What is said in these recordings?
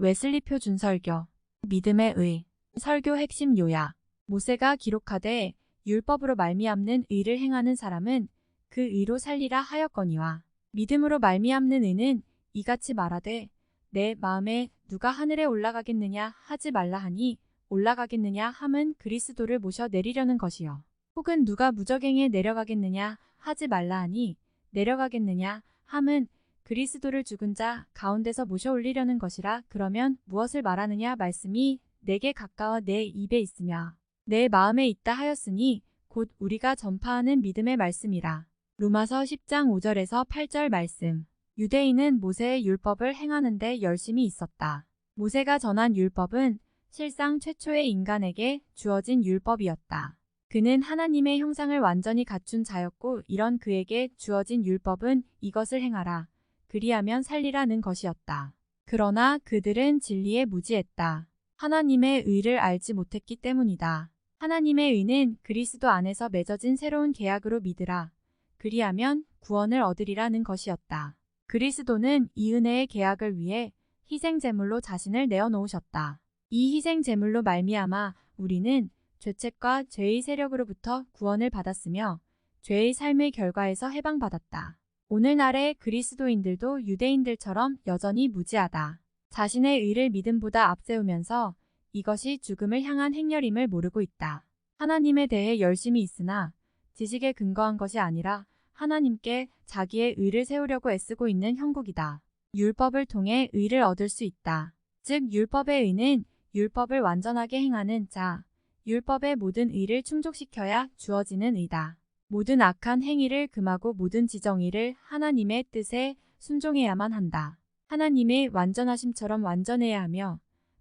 웨슬리 표준 설교. 믿음의 의. 설교 핵심 요약. 모세가 기록하되 율법으로 말미암는 의를 행하는 사람은 그 의로 살리라 하였거니와 믿음으로 말미암는 의는 이같이 말하되 내 마음에 누가 하늘에 올라가겠느냐 하지 말라 하니 올라가겠느냐 함은 그리스도를 모셔 내리려는 것이요. 혹은 누가 무저갱에 내려가겠느냐 하지 말라 하니 내려가겠느냐 함은 그리스도를 죽은 자 가운데서 모셔 올리려는 것이라. 그러면 무엇을 말하느냐 말씀이 내게 가까워 내 입에 있으며 내 마음에 있다 하였으니 곧 우리가 전파하는 믿음의 말씀이라. 로마서 10장 5절에서 8절 말씀. 유대인은 모세의 율법을 행하는데 열심히 있었다. 모세가 전한 율법은 실상 최초의 인간에게 주어진 율법이었다. 그는 하나님의 형상을 완전히 갖춘 자였고 이런 그에게 주어진 율법은 이것을 행하라. 그리하면 살리라는 것이었다. 그러나 그들은 진리에 무지했다. 하나님의 의를 알지 못했기 때문이다. 하나님의 의는 그리스도 안에서 맺어진 새로운 계약으로 믿으라. 그리하면 구원을 얻으리라는 것이었다. 그리스도는 이 은혜의 계약을 위해 희생제물로 자신을 내어놓으셨다. 이 희생제물로 말미암아 우리는 죄책과 죄의 세력으로부터 구원을 받았으며 죄의 삶의 결과에서 해방받았다. 오늘날의 그리스도인들도 유대인들처럼 여전히 무지하다. 자신의 의를 믿음보다 앞세우면서 이것이 죽음을 향한 행렬임을 모르고 있다. 하나님에 대해 열심히 있으나 지식에 근거한 것이 아니라 하나님께 자기의 의를 세우려고 애쓰고 있는 형국이다. 율법을 통해 의를 얻을 수 있다. 즉 율법의 의는 율법을 완전하게 행하는 자, 율법의 모든 의를 충족시켜야 주어지는 의다. 모든 악한 행위를 금하고 모든 지정의를 하나님의 뜻에 순종해야만 한다. 하나님의 완전하심처럼 완전해야 하며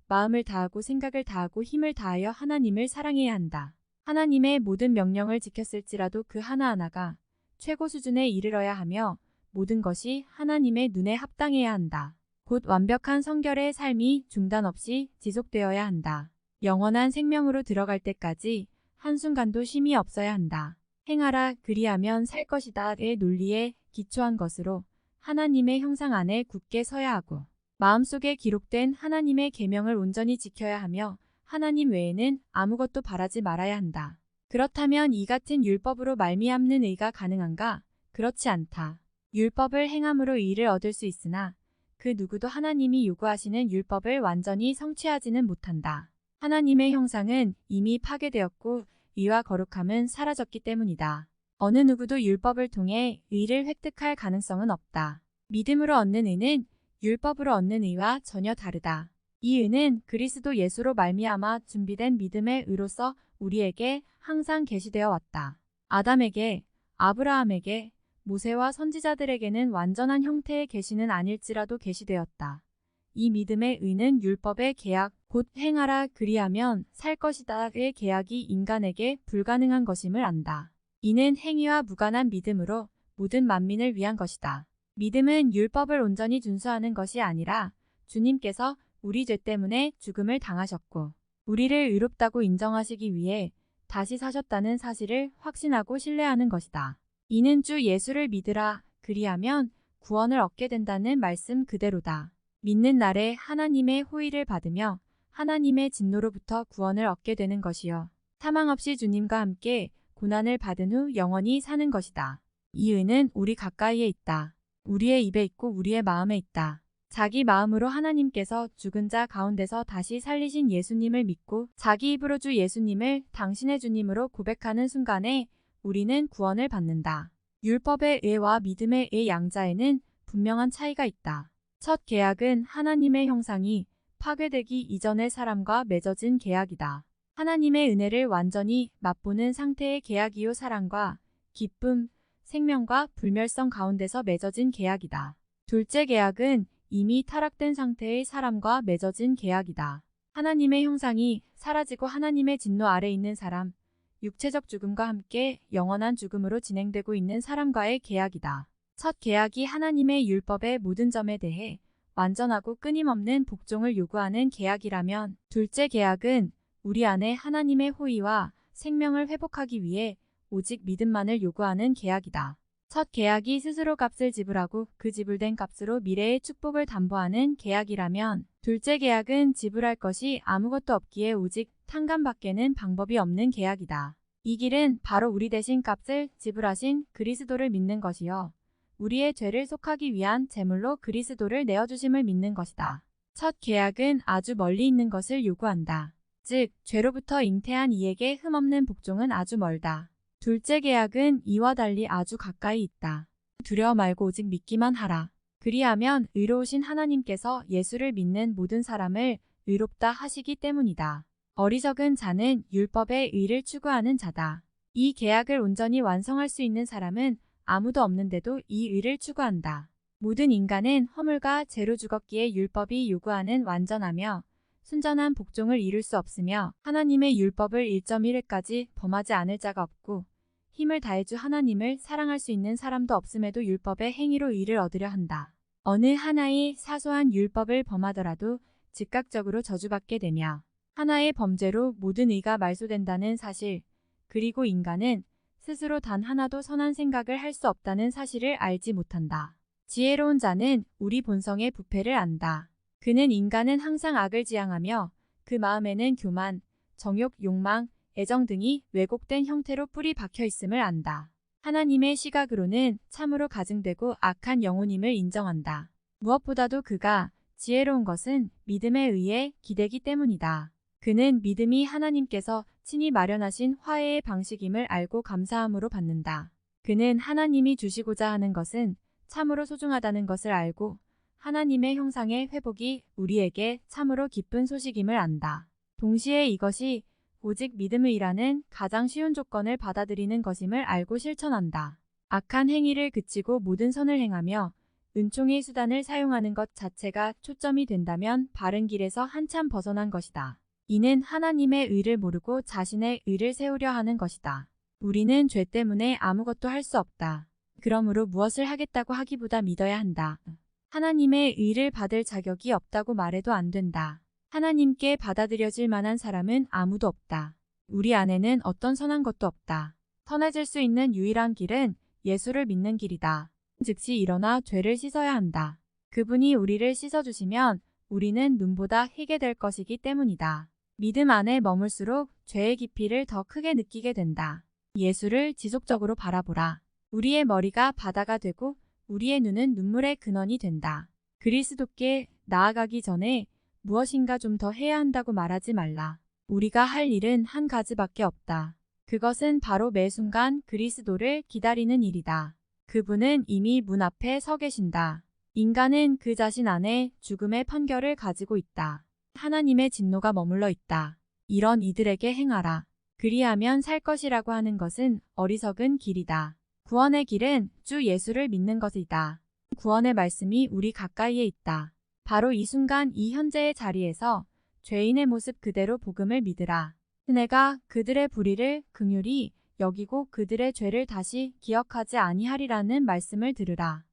마음을 다하고 생각을 다하고 힘을 다하여 하나님을 사랑해야 한다. 하나님의 모든 명령을 지켰을지라도 그 하나하나가 최고 수준에 이르러야 하며 모든 것이 하나님의 눈에 합당해야 한다. 곧 완벽한 성결의 삶이 중단 없이 지속되어야 한다. 영원한 생명으로 들어갈 때까지 한순간도 쉼이 없어야 한다. 행하라 그리하면 살 것이다의 논리에 기초한 것으로 하나님의 형상 안에 굳게 서야 하고 마음속에 기록된 하나님의 계명을 온전히 지켜야 하며 하나님 외에는 아무것도 바라지 말아야 한다. 그렇다면 이 같은 율법으로 말미암는 의가 가능한가? 그렇지 않다. 율법을 행함으로 의를 얻을 수 있으나 그 누구도 하나님이 요구하시는 율법을 완전히 성취하지는 못한다. 하나님의 형상은 이미 파괴되었고 의와 거룩함은 사라졌기 때문이다. 어느 누구도 율법을 통해 의를 획득할 가능성은 없다. 믿음으로 얻는 의는 율법으로 얻는 의와 전혀 다르다. 이 의는 그리스도 예수로 말미암아 준비된 믿음의 의로서 우리에게 항상 계시되어 왔다. 아담에게, 아브라함에게, 모세와 선지자들에게는 완전한 형태의 계시는 아닐지라도 계시되었다. 이 믿음의 의는 율법의 계약, 곧 행하라 그리하면 살 것이다의 계약이 인간에게 불가능한 것임을 안다. 이는 행위와 무관한 믿음으로 모든 만민을 위한 것이다. 믿음은 율법을 온전히 준수하는 것이 아니라 주님께서 우리 죄 때문에 죽음을 당하셨고 우리를 의롭다고 인정하시기 위해 다시 사셨다는 사실을 확신하고 신뢰하는 것이다. 이는 주 예수를 믿으라 그리하면 구원을 얻게 된다는 말씀 그대로다. 믿는 날에 하나님의 호의를 받으며 하나님의 진노로부터 구원을 얻게 되는 것이요. 사망 없이 주님과 함께 고난을 받은 후 영원히 사는 것이다. 이 의는 우리 가까이에 있다. 우리의 입에 있고 우리의 마음에 있다. 자기 마음으로 하나님께서 죽은 자 가운데서 다시 살리신 예수님을 믿고 자기 입으로 주 예수님을 당신의 주님으로 고백하는 순간에 우리는 구원을 받는다. 율법의 의와 믿음의 의 양자에는 분명한 차이가 있다. 첫 계약은 하나님의 형상이 파괴되기 이전의 사람과 맺어진 계약이다. 하나님의 은혜를 완전히 맛보는 상태의 계약이요 사랑과 기쁨, 생명과 불멸성 가운데서 맺어진 계약이다. 둘째 계약은 이미 타락된 상태의 사람과 맺어진 계약이다. 하나님의 형상이 사라지고 하나님의 진노 아래 있는 사람, 육체적 죽음과 함께 영원한 죽음으로 진행되고 있는 사람과의 계약이다. 첫 계약이 하나님의 율법의 모든 점에 대해 완전하고 끊임없는 복종을 요구하는 계약이라면 둘째 계약은 우리 안에 하나님의 호의와 생명을 회복하기 위해 오직 믿음만을 요구하는 계약이다. 첫 계약이 스스로 값을 지불하고 그 지불된 값으로 미래의 축복을 담보하는 계약이라면, 둘째 계약은 지불할 것이 아무것도 없기에 오직 탕감밖에는 방법이 없는 계약이다. 이 길은 바로 우리 대신 값을 지불하신 그리스도를 믿는 것이요, 우리의 죄를 속하기 위한 제물로 그리스도를 내어주심을 믿는 것이다. 첫 계약은 아주 멀리 있는 것을 요구한다. 즉, 죄로부터 잉태한 이에게 흠없는 복종은 아주 멀다. 둘째 계약은 이와 달리 아주 가까이 있다. 두려워 말고 오직 믿기만 하라. 그리하면 의로우신 하나님께서 예수를 믿는 모든 사람을 의롭다 하시기 때문이다. 어리석은 자는 율법의 의를 추구하는 자다. 이 계약을 온전히 완성할 수 있는 사람은 아무도 없는데도 이 의를 추구한다. 모든 인간은 허물과 죄로 죽었기에 율법이 요구하는 완전하며 순전한 복종을 이룰 수 없으며, 하나님의 율법을 1.1회까지 범하지 않을 자가 없고 힘을 다해 주 하나님을 사랑할 수 있는 사람도 없음에도 율법의 행위로 의를 얻으려 한다. 어느 하나의 사소한 율법을 범하더라도 즉각적으로 저주받게 되며, 하나의 범죄로 모든 의가 말소된다는 사실, 그리고 인간은 스스로 단 하나도 선한 생각을 할 수 없다는 사실을 알지 못한다. 지혜로운 자는 우리 본성의 부패를 안다. 그는 인간은 항상 악을 지향하며 그 마음에는 교만, 정욕, 욕망, 애정 등이 왜곡된 형태로 뿌리 박혀 있음을 안다. 하나님의 시각으로는 참으로 가증되고 악한 영혼임을 인정한다. 무엇보다도 그가 지혜로운 것은 믿음에 의해 기대기 때문이다. 그는 믿음이 하나님께서 친히 마련하신 화해의 방식임을 알고 감사함으로 받는다. 그는 하나님이 주시고자 하는 것은 참으로 소중하다는 것을 알고 하나님의 형상의 회복이 우리에게 참으로 기쁜 소식임을 안다. 동시에 이것이 오직 믿음이라는 가장 쉬운 조건을 받아들이는 것임을 알고 실천한다. 악한 행위를 그치고 모든 선을 행하며 은총의 수단을 사용하는 것 자체가 초점이 된다면 바른 길에서 한참 벗어난 것이다. 이는 하나님의 의를 모르고 자신의 의를 세우려 하는 것이다. 우리는 죄 때문에 아무것도 할 수 없다. 그러므로 무엇을 하겠다고 하기보다 믿어야 한다. 하나님의 의를 받을 자격이 없다고 말해도 안 된다. 하나님께 받아들여질 만한 사람은 아무도 없다. 우리 안에는 어떤 선한 것도 없다. 선해질 수 있는 유일한 길은 예수를 믿는 길이다. 즉시 일어나 죄를 씻어야 한다. 그분이 우리를 씻어주시면 우리는 눈보다 희게 될 것이기 때문이다. 믿음 안에 머물수록 죄의 깊이를 더 크게 느끼게 된다. 예수를 지속적으로 바라보라. 우리의 머리가 바다가 되고 우리의 눈은 눈물의 근원이 된다. 그리스도께 나아가기 전에 무엇인가 좀 더 해야 한다고 말하지 말라. 우리가 할 일은 한 가지밖에 없다. 그것은 바로 매 순간 그리스도를 기다리는 일이다. 그분은 이미 문 앞에 서 계신다. 인간은 그 자신 안에 죽음의 판결을 가지고 있다. 하나님의 진노가 머물러 있다. 이런 이들에게 행하라. 그리하면 살 것이라고 하는 것은 어리석은 길이다. 구원의 길은 주 예수를 믿는 것이다. 구원의 말씀이 우리 가까이에 있다. 바로 이 순간 이 현재의 자리에서 죄인의 모습 그대로 복음을 믿으라. 내가 그들의 불의를 긍휼히 여기고 그들의 죄를 다시 기억하지 아니하리라는 말씀을 들으라.